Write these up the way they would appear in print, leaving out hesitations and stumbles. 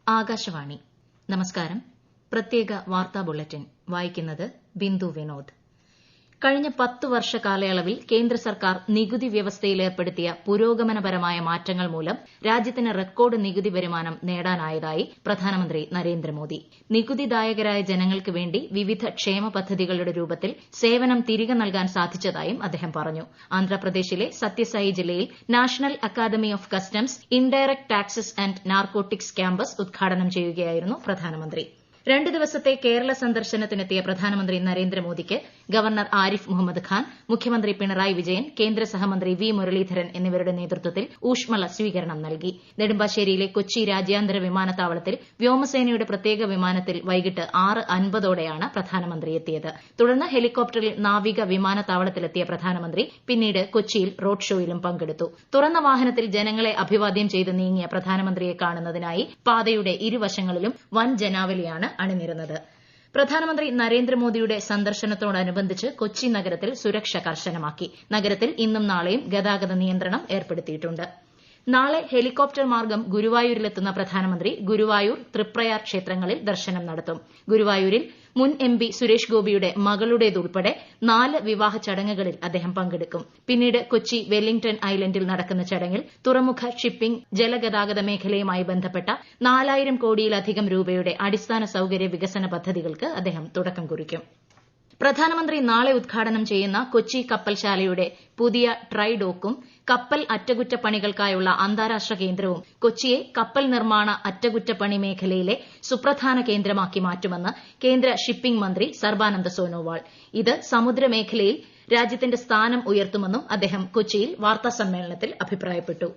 ആകാശവാണി നമസ്കാരം. പ്രത്യേക വാർത്താ ബുള്ളറ്റിൻ വായിക്കുന്നത് ബിന്ദു വിനോദ്. കഴിഞ്ഞ 10 വർഷ കാലയളവിൽ കേന്ദ്ര സർക്കാർ നികുതി വ്യവസ്ഥയിൽ ഏർപ്പെടുത്തിയ പുരോഗമനപരമായ മാറ്റങ്ങൾ മൂലം രാജ്യത്തിന് റെക്കോർഡ് നികുതി വരുമാനം നേടാനായതായി പ്രധാനമന്ത്രി നരേന്ദ്രമോദി. നികുതിദായകരായ ജനങ്ങൾക്ക് വേണ്ടി വിവിധ ക്ഷേമ പദ്ധതികളുടെ രൂപത്തിൽ സേവനം തിരികെ നൽകാൻ സാധിച്ചതായും അദ്ദേഹം പറഞ്ഞു. ആന്ധ്രാപ്രദേശിലെ സത്യസായി ജില്ലയിൽ National Academy of Customs Indirect Taxes and Narcotics campus ഉദ്ഘാടനം ചെയ്യുകയായിരുന്നു പ്രധാനമന്ത്രി. 2 ദിവസത്തെ കേരള സന്ദർശനത്തിനെത്തിയ പ്രധാനമന്ത്രി നരേന്ദ്രമോദിക്ക് ഗവർണർ ആരിഫ് മുഹമ്മദ് ഖാൻ, മുഖ്യമന്ത്രി പിണറായി വിജയൻ, കേന്ദ്ര സഹമന്ത്രി വി മുരളീധരൻ എന്നിവരുടെ നേതൃത്വത്തിൽ ഊഷ്മള സ്വീകരണം നൽകി. നെടുമ്പാശ്ശേരിയിലെ കൊച്ചി രാജ്യാന്തര വിമാനത്താവളത്തിൽ വ്യോമസേനയുടെ പ്രത്യേക വിമാനത്തിൽ വൈകിട്ട് 6:50ഓടെയാണ് പ്രധാനമന്ത്രി എത്തിയത്. തുടർന്ന് ഹെലികോപ്റ്ററിൽ നാവിക വിമാനത്താവളത്തിലെത്തിയ പ്രധാനമന്ത്രി പിന്നീട് കൊച്ചിയിൽ റോഡ് ഷോയിലും പങ്കെടുത്തു. തുറന്ന വാഹനത്തിൽ ജനങ്ങളെ അഭിവാദ്യം ചെയ്ത് നീങ്ങിയ പ്രധാനമന്ത്രിയെ കാണുന്നതിനായി പാതയുടെ ഇരുവശങ്ങളിലും വൻ ജനാവലിയാണ് അണിനിരന്നത്. പ്രധാനമന്ത്രി നരേന്ദ്രമോദിയുടെ സന്ദർശനത്തോടനുബന്ധിച്ച് കൊച്ചി നഗരത്തിൽ സുരക്ഷ കർശനമാക്കി. നഗരത്തിൽ ഇന്നും നാളെയും ഗതാഗത നിയന്ത്രണം ഏർപ്പെടുത്തിയിട്ടുണ്ട്. നാളെ ഹെലികോപ്റ്റർ മാർഗ്ഗം ഗുരുവായൂരിലെത്തുന്ന പ്രധാനമന്ത്രി ഗുരുവായൂർ, തൃപ്രയാർ ക്ഷേത്രങ്ങളിൽ ദർശനം നടത്തും. ഗുരുവായൂരിൽ മുൻ MP സുരേഷ് ഗോപിയുടെ മകളുടേതുൾപ്പെടെ 4 വിവാഹ ചടങ്ങുകളിൽ അദ്ദേഹം പങ്കെടുക്കും. പിന്നീട് കൊച്ചി വെല്ലിംഗ്ടൺ ഐലൻഡിൽ നടക്കുന്ന ചടങ്ങിൽ തുറമുഖ, ഷിപ്പിംഗ്, ജലഗതാഗത മേഖലയുമായി ബന്ധപ്പെട്ട 4000 കോടിയിലധികം രൂപയുടെ അടിസ്ഥാന സൌകര്യ വികസന പദ്ധതികൾക്ക് അദ്ദേഹം തുടക്കം കുറിക്കും. പ്രധാനമന്ത്രി നാളെ ഉദ്ഘാടനം ചെയ്യുന്ന കൊച്ചി കപ്പൽശാലയുടെ പുതിയ ട്രൈ ഡോക്കും കപ്പൽ അറ്റകുറ്റപ്പണികൾക്കായുള്ള അന്താരാഷ്ട്ര കേന്ദ്രവും കൊച്ചിയെ കപ്പൽ നിർമ്മാണ അറ്റകുറ്റപ്പണി മേഖലയിലെ സുപ്രധാന കേന്ദ്രമാക്കി മാറ്റുമെന്ന് കേന്ദ്ര ഷിപ്പിംഗ് മന്ത്രി സർബാനന്ദ സോനോവാൾ. ഇത് സമുദ്രമേഖലയിൽ രാജ്യത്തിന്റെ സ്ഥാനം ഉയർത്തുമെന്നും അദ്ദേഹം കൊച്ചിയിൽ വാർത്താസമ്മേളനത്തിൽ അഭിപ്രായപ്പെട്ടു.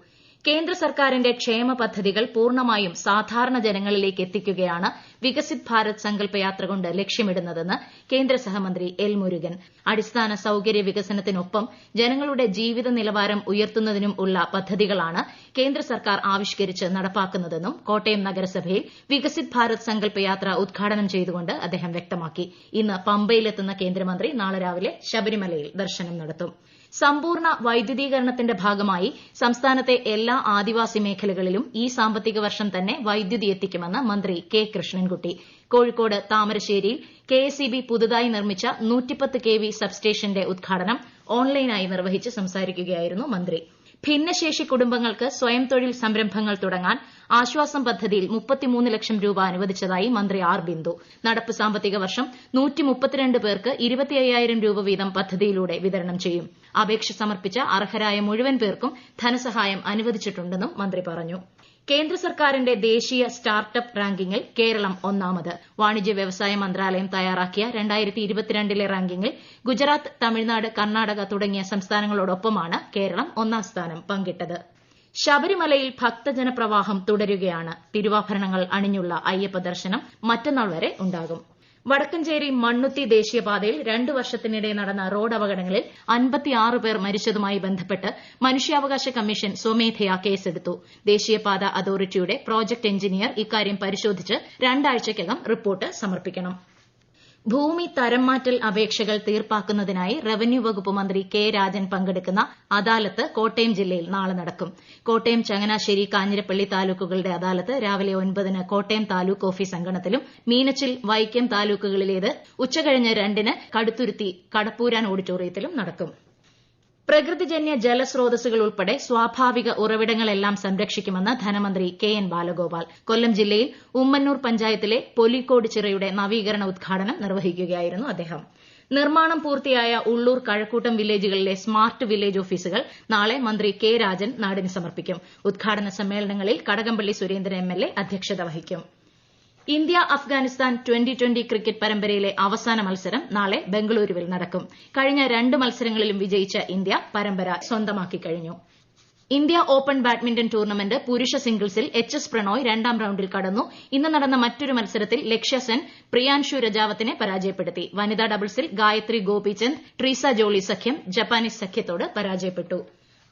കേന്ദ്ര സർക്കാരിന്റെ ക്ഷേമ പദ്ധതികൾ പൂർണ്ണമായും സാധാരണ ജനങ്ങളിലേക്ക് എത്തിക്കുകയാണ് വികസിത് ഭാരത് സങ്കല്പ യാത്ര കൊണ്ട് ലക്ഷ്യമിടുന്നതെന്ന് കേന്ദ്ര സഹമന്ത്രി എൽ മുരുകൻ. അടിസ്ഥാന സൌകര്യ വികസനത്തിനൊപ്പം ജനങ്ങളുടെ ജീവിത നിലവാരം ഉയർത്തുന്നതിനും ഉള്ള പദ്ധതികളാണ് കേന്ദ്ര സർക്കാർ ആവിഷ്കരിച്ച് നടപ്പാക്കുന്നതെന്നും കോട്ടയം നഗരസഭയിൽ വികസിത് ഭാരത് സങ്കല്പ യാത്ര ഉദ്ഘാടനം ചെയ്തുകൊണ്ട് അദ്ദേഹം വ്യക്തമാക്കി. ഇന്ന് പമ്പയിലെത്തുന്ന കേന്ദ്രമന്ത്രി നാളെ രാവിലെ ശബരിമലയിൽ ദർശനം നടത്തും. സമ്പൂർണ്ണ വൈദ്യുതീകരണത്തിന്റെ ഭാഗമായി സംസ്ഥാനത്തെ എല്ലാ ആദിവാസി മേഖലകളിലും ഈ സാമ്പത്തിക വർഷം തന്നെ വൈദ്യുതി എത്തിക്കുമെന്ന് മന്ത്രി കെ കൃഷ്ണൻകുട്ടി. കോഴിക്കോട് താമരശ്ശേരിയിൽ KSEB പുതുതായി നിർമ്മിച്ച 110 kV സബ്സ്റ്റേഷന്റെ ഉദ്ഘാടനം ഓൺലൈനായി നിർവഹിച്ച് സംസാരിക്കുകയായിരുന്നു മന്ത്രി. ഭിന്നശേഷി കുടുംബങ്ങൾക്ക് സ്വയം തൊഴിൽ സംരംഭങ്ങൾ തുടങ്ങാൻ ആശ്വാസം പദ്ധതിയിൽ 33 ലക്ഷം രൂപ അനുവദിച്ചതായി മന്ത്രി ആർ ബിന്ദു. നടപ്പ് സാമ്പത്തിക വർഷം 132 പേർക്ക് 25,000 രൂപ വീതം പദ്ധതിയിലൂടെ വിതരണം ചെയ്യും. അപേക്ഷ സമർപ്പിച്ച അർഹരായ മുഴുവൻ പേർക്കും ധനസഹായം അനുവദിച്ചിട്ടുണ്ടെന്നും മന്ത്രി പറഞ്ഞു. കേന്ദ്ര സർക്കാരിന്റെ ദേശീയ സ്റ്റാർട്ടപ്പ് റാങ്കിങ്ങിൽ കേരളം ഒന്നാമത്. വാണിജ്യ വ്യവസായ മന്ത്രാലയം തയ്യാറാക്കിയ 2022ലെ റാങ്കിങ്ങിൽ ഗുജറാത്ത്, തമിഴ്നാട്, കർണാടക തുടങ്ങിയ സംസ്ഥാനങ്ങളോടൊപ്പമാണ് കേരളം ഒന്നാം സ്ഥാനം പങ്കിട്ടത്. ശബരിമലയിൽ ഭക്തജനപ്രവാഹം തുടരുകയാണ്. തിരുവാഭരണങ്ങൾ അണിഞ്ഞുള്ള അയ്യപ്പ ദർശനം മറ്റന്നാൾ വരെ ഉണ്ടാകും. വടക്കഞ്ചേരി മണ്ണുത്തി ദേശീയപാതയിൽ 2 വർഷത്തിനിടെ നടന്ന റോഡ് അപകടങ്ങളിൽ 56 പേർ മരിച്ചതുമായി ബന്ധപ്പെട്ട് മനുഷ്യാവകാശ കമ്മീഷൻ സ്വമേധയാ കേസെടുത്തു. ദേശീയപാത അതോറിറ്റിയുടെ പ്രോജക്ട് എഞ്ചിനീയർ ഇക്കാര്യം പരിശോധിച്ച് 2 ആഴ്ചയ്ക്കകം റിപ്പോർട്ട് സമർപ്പിക്കണം. ഭൂമി തരംമാറ്റൽ അപേക്ഷകൾ തീർപ്പാക്കുന്നതിനായി റവന്യൂ വകുപ്പ് മന്ത്രി കെ രാജൻ പങ്കെടുക്കുന്ന അദാലത്ത് കോട്ടയം ജില്ലയിൽ നാളെ നടക്കും. കോട്ടയം, ചങ്ങനാശ്ശേരി, കാഞ്ഞിരപ്പള്ളി താലൂക്കുകളുടെ അദാലത്ത് രാവിലെ 9-ന് കോട്ടയം താലൂക്ക് ഓഫീസ് അങ്കണത്തിലും മീനച്ചിൽ, വൈക്കം താലൂക്കുകളിലേത് ഉച്ചകഴിഞ്ഞ് 2-ന് കടുത്തുരുത്തി, കടപ്പൂരാൻ ഓഡിറ്റോറിയത്തിലും നടക്കും. പ്രകൃതിജന്യ ജലസ്രോതസ്സുകൾ ഉൾപ്പെടെ സ്വാഭാവിക ഉറവിടങ്ങളെല്ലാം സംരക്ഷിക്കുമെന്ന് ധനമന്ത്രി KN ബാലഗോപാൽ. കൊല്ലം ജില്ലയിൽ ഉമ്മന്നൂർ പഞ്ചായത്തിലെ പൊലിക്കോട് ചിറയുടെ നവീകരണ ഉദ്ഘാടനം നിർവഹിക്കുകയായിരുന്നു അദ്ദേഹം. നിർമ്മാണം പൂർത്തിയായ ഉള്ളൂർ, കഴക്കൂട്ടം വില്ലേജുകളിലെ സ്മാർട്ട് വില്ലേജ് ഓഫീസുകൾ നാളെ മന്ത്രി കെ രാജൻ നാടിന് സമർപ്പിക്കും. ഉദ്ഘാടന സമ്മേളനങ്ങളിൽ കടകംപള്ളി സുരേന്ദ്രൻ MLA അധ്യക്ഷത വഹിക്കും. ഇന്ത്യ അഫ്ഗാനിസ്ഥാൻ 2020 ക്രിക്കറ്റ് പരമ്പരയിലെ അവസാന മത്സരം നാളെ ബംഗളൂരുവിൽ നടക്കും. കഴിഞ്ഞ 2 മത്സരങ്ങളിലും വിജയിച്ച ഇന്ത്യ പരമ്പര സ്വന്തമാക്കി കഴിഞ്ഞു. ഇന്ത്യ ഓപ്പൺ ബാഡ്മിന്റൺ ടൂർണമെന്റ് പുരുഷ സിംഗിൾസിൽ HS പ്രണോയ് 2ാം റൌണ്ടിൽ കടന്നു. ഇന്ന് നടന്ന മറ്റൊരു മത്സരത്തിൽ ലക്ഷ്യ സെൻ പ്രിയാൻഷു രജാവത്തിനെ പരാജയപ്പെടുത്തി. വനിതാ ഡബിൾസിൽ ഗായത്രി ഗോപിചന്ദ്, ട്രീസ ജോളി സഖ്യം ജപ്പാനീസ് സഖ്യത്തോട് പരാജയപ്പെട്ടു.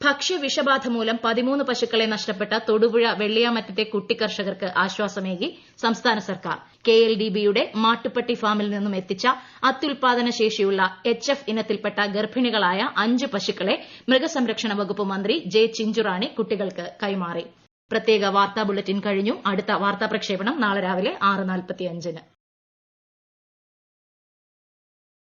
ഭക്ഷ്യവിഷബാധ മൂലം 13 പശുക്കളെ നഷ്ടപ്പെട്ട തൊടുപുഴ വെള്ളിയാമറ്റത്തെ കുട്ടിക്കർഷകർക്ക് ആശ്വാസമേകി സംസ്ഥാന സർക്കാർ. KLDBയുടെ മാട്ടുപ്പെട്ടി ഫാമിൽ നിന്നും എത്തിച്ച അത്യുൽപാദന ശേഷിയുള്ള HF ഇനത്തിൽപ്പെട്ട ഗർഭിണികളായ 5 പശുക്കളെ മൃഗസംരക്ഷണ വകുപ്പ് മന്ത്രി ജെ ചിഞ്ചുറാണി കുട്ടികൾക്ക് കൈമാറി. പ്രത്യേക വാർത്താ ബുള്ളറ്റിൻ കഴിഞ്ഞു. അടുത്ത വാർത്താ പ്രക്ഷേപണം നാളെ രാവിലെ 6:45-ന്.